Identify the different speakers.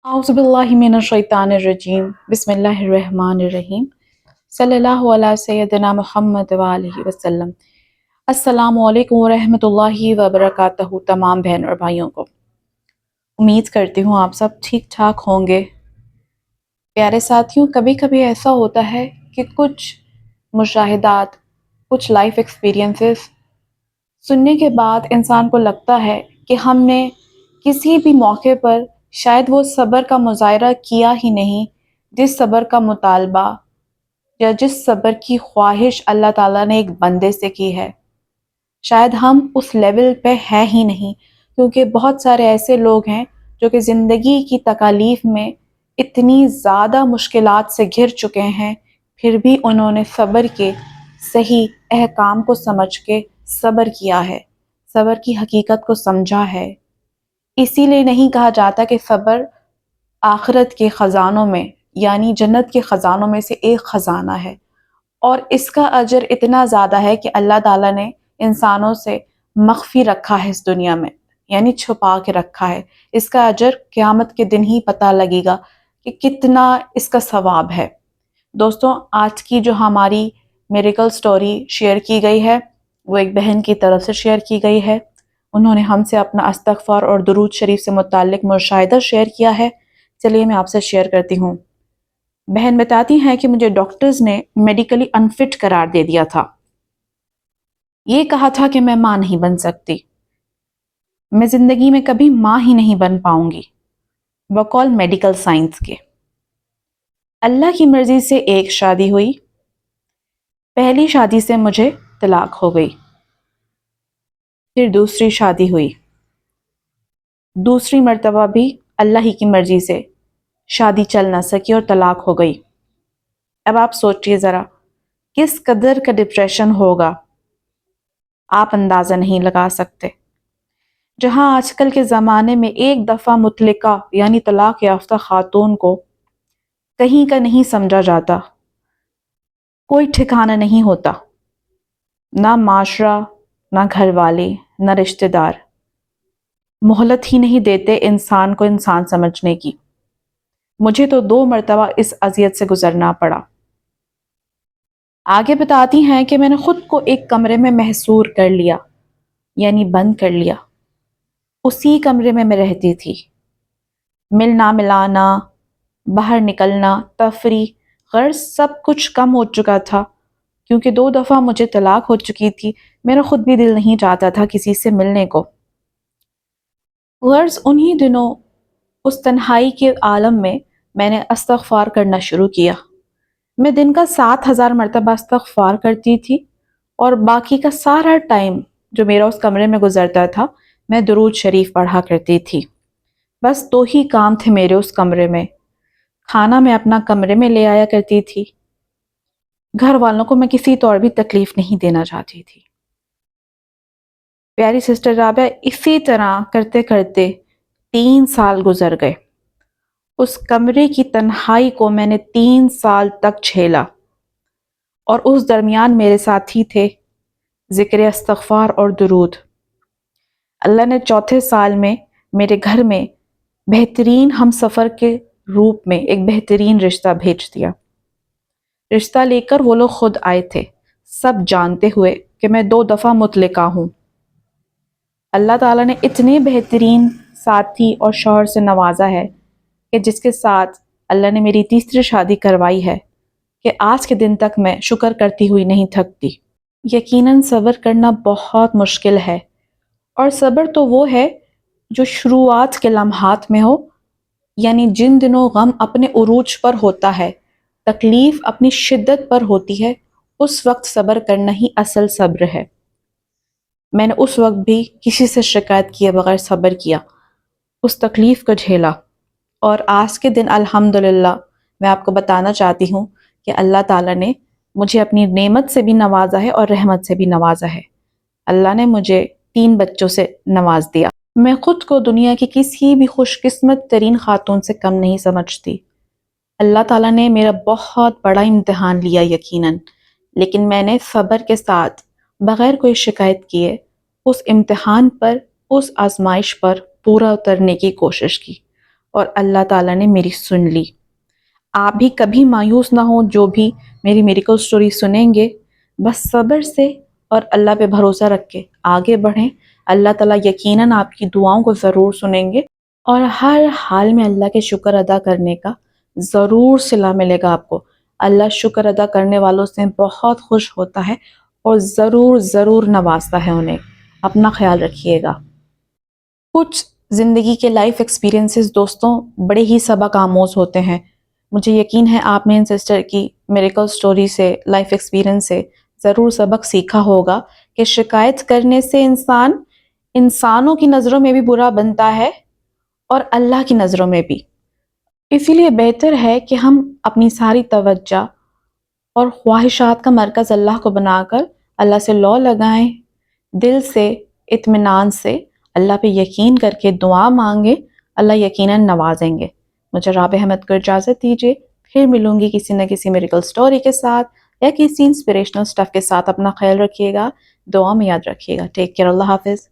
Speaker 1: औज़ुबिल्लाहिमिनश्शैतानिर्रजीम बिस्मिल्लाहिर्रहमानिर्रहीम सल्लल्लाहु अला सय्यदिना मुहम्मद व आलिहि वसल्लम। अस्सलामु अलैकुम व रहमतुल्लाहि व बरकातहू। तमाम बहन और भाइयों को उम्मीद करती हूँ आप सब ठीक ठाक होंगे। प्यारे साथियों, कभी कभी ऐसा होता है कि कुछ मुशाहिदात, कुछ लाइफ एक्सपीरियंसेस सुनने के बाद इंसान को लगता है कि हमने किसी भी मौके पर शायद वो सब्र का मुज़ाहिरा किया ही नहीं, जिस सब्र का मुतालबा या जिस सब्र की ख्वाहिश अल्लाह ताला ने एक बंदे से की है। शायद हम उस लेवल पे है ही नहीं, क्योंकि बहुत सारे ऐसे लोग हैं जो कि ज़िंदगी की तकालीफ में इतनी ज़्यादा मुश्किलात से घिर चुके हैं, फिर भी उन्होंने सब्र के सही अहकाम को समझ के सब्र किया है, सब्र की हकीकत को समझा है। इसीलिए नहीं कहा जाता कि सब्र आखिरत के ख़जानों में यानी जन्नत के ख़जानों में से एक ख़जाना है, और इसका अजर इतना ज़्यादा है कि अल्लाह ताला ने इंसानों से मख्फी रखा है इस दुनिया में, यानी छुपा के रखा है। इसका अजर क़यामत के दिन ही पता लगेगा कि कितना इसका सवाब है। दोस्तों, आज की जो हमारी मिरेकल स्टोरी शेयर की गई है वो एक बहन की तरफ से शेयर की गई है। उन्होंने हमसे अपना इस्तग़फ़ार और दुरूद शरीफ से मुताल्लिक़ मुशाहिदा शेयर किया है। चलिए मैं आपसे शेयर करती हूँ। बहन बताती हैं कि मुझे डॉक्टर्स ने मेडिकली अनफिट करार दे दिया था। ये कहा था कि मैं माँ नहीं बन सकती, मैं ज़िंदगी में कभी माँ ही नहीं बन पाऊंगी, बकौल मेडिकल साइंस के। अल्लाह की मर्ज़ी से एक शादी हुई, पहली शादी से मुझे तलाक हो गई। फिर दूसरी शादी हुई, दूसरी मर्तबा भी अल्लाह ही की मर्ज़ी से शादी चल ना सकी और तलाक हो गई। अब आप सोचिए ज़रा किस कदर का डिप्रेशन होगा, आप अंदाज़ा नहीं लगा सकते। जहां आजकल के ज़माने में एक दफ़ा मुतलका यानी तलाक याफ्ता खातून को कहीं का नहीं समझा जाता, कोई ठिकाना नहीं होता, ना माशरा, ना घर वाले, ना रिश्तेदार मोहलत ही नहीं देते इंसान को इंसान समझने की। मुझे तो 2 मरतबा इस अज़ियत से गुजरना पड़ा। आगे बताती हैं कि मैंने खुद को एक कमरे में महसूर कर लिया, यानी बंद कर लिया। उसी कमरे में मैं रहती थी। मिलना मिलाना, बाहर निकलना, तफरी, गर्ज सब कुछ कम हो चुका था, क्योंकि 2 दफ़ा मुझे तलाक हो चुकी थी। मेरा खुद भी दिल नहीं चाहता था किसी से मिलने को। गर्ज उन्हीं दिनों उस तन्हाई के आलम में मैंने इस्तग़फ़ार करना शुरू किया। मैं दिन का 7,000 मरतबा इस्तग़फ़ार करती थी, और बाकी का सारा टाइम जो मेरा उस कमरे में गुजरता था, मैं दुरूद शरीफ पढ़ा करती थी। बस 2 ही काम थे मेरे उस कमरे में। खाना मैं अपना कमरे में ले आया करती थी। घर वालों को मैं किसी तौर भी तकलीफ नहीं देना चाहती थी। प्यारी सिस्टर राबिया, इसी तरह करते करते 3 साल गुजर गए। उस कमरे की तन्हाई को मैंने 3 साल तक झेला, और उस दरमियान मेरे साथी थे ज़िक्र इस्तग़फ़ार और दुरूद। अल्लाह ने चौथे साल में मेरे घर में बेहतरीन हम सफ़र के रूप में एक बेहतरीन रिश्ता भेज दिया। रिश्ता लेकर वो लोग खुद आए थे, सब जानते हुए कि मैं 2 दफ़ा मुतलका हूँ। अल्लाह ताला ने इतने बेहतरीन साथी और शौहर से नवाजा है कि जिसके साथ अल्लाह ने मेरी तीसरी शादी करवाई है, कि आज के दिन तक मैं शुक्र करती हुई नहीं थकती। यकीनन सब्र करना बहुत मुश्किल है, और सब्र तो वो है जो शुरुआत के लम्हात में हो, यानी जिन दिनों गम अपने उरूज पर होता है, तकलीफ अपनी शिद्दत पर होती है, उस वक्त सब्र करना ही असल सब्र है। मैंने उस वक्त भी किसी से शिकायत किए बगैर सब्र किया, उस तकलीफ को झेला, और आज के दिन अल्हम्दुलिल्लाह मैं आपको बताना चाहती हूँ कि अल्लाह ताला ने मुझे अपनी नेमत से भी नवाजा है और रहमत से भी नवाजा है। अल्लाह ने मुझे 3 बच्चों से नवाज दिया। मैं खुद को दुनिया की किसी भी खुशकिस्मत तरीन खातून से कम नहीं समझती। अल्लाह ताला ने मेरा बहुत बड़ा इम्तिहान लिया यकीनन, लेकिन मैंने सब्र के साथ बग़ैर कोई शिकायत किए उस इम्तिहान पर, उस आजमाइश पर पूरा उतरने की कोशिश की, اور اللہ تعالیٰ نے میری سن لی۔ آپ بھی کبھی مایوس نہ ہوں، جو بھی میری میریکل سٹوری سنیں گے بس صبر سے اور اللہ پہ بھروسہ رکھ کے آگے بڑھیں۔ اللہ تعالیٰ یقیناً آپ کی دعاؤں کو ضرور سنیں گے، اور ہر حال میں اللہ کے شکر ادا کرنے کا ضرور صلہ ملے گا آپ کو۔ اللہ شکر ادا کرنے والوں سے بہت خوش ہوتا ہے اور ضرور ضرور نوازتا ہے انہیں۔ اپنا خیال رکھیے گا۔ کچھ زندگی کے لائف ایکسپیرینسز دوستوں بڑے ہی سبق آموز ہوتے ہیں۔ مجھے یقین ہے آپ نے ان سسٹر کی میریکل سٹوری سے، لائف ایکسپیرینس سے ضرور سبق سیکھا ہوگا کہ شکایت کرنے سے انسان انسانوں کی نظروں میں بھی برا بنتا ہے اور اللہ کی نظروں میں بھی۔ اسی لیے بہتر ہے کہ ہم اپنی ساری توجہ اور خواہشات کا مرکز اللہ کو بنا کر اللہ سے لو لگائیں، دل سے اطمینان سے اللہ پہ یقین کر کے دعا مانگیں، اللہ یقیناً نوازیں گے۔ مجھے رابع احمد کو اجازت دیجیے، پھر ملوں گی کسی نہ کسی میریکل سٹوری کے ساتھ یا کسی انسپریشنل سٹف کے ساتھ۔ اپنا خیال رکھیے گا، دعا میں یاد رکھیے گا۔ ٹیک کیئر، اللہ حافظ۔